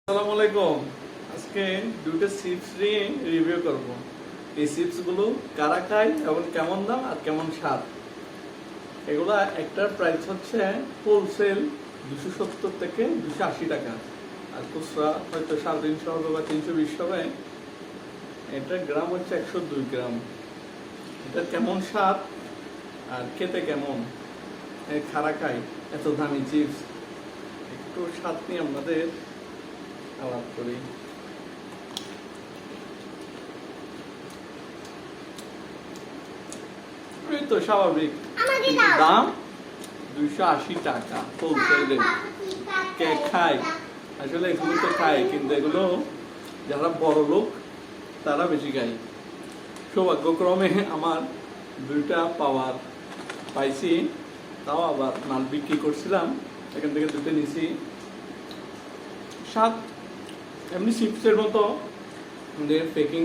আসসালামু আলাইকুম। আজকে দুটো চিপস নিয়ে রিভিউ করব। এই চিপস গুলো কারা খায় এবং কেমন দাম আর কেমন স্বাদ। এগুলা একটার প্রাইস হচ্ছে হোলসেল 270 থেকে 280 টাকা, আর খুচরা হয়তো 350 হবে বা 320 হবে। এটার গ্রাম হচ্ছে 102 গ্রাম। এটা কেমন স্বাদ আর খেতে কেমন, কারা খায় এত দামি চিপস, একটু স্বাদ নিয়ে আমাদের আলাপ করি। এই তো স্বাভাবিক, দাম 280 টাকা হোলসেল রেট। কে খায়? আসলে এগুলো তো খায়, কিন্তু এগুলো যারা বড় লোক তারা বেশি খায়। সৌভাগ্যক্রমে আমার দুইটা পাইছি, তাও আবার মাল বিক্রি করছিলাম, এখান থেকে দুটো নিছি। স্বাদ এমনি চিপসের মতো, প্যাকিং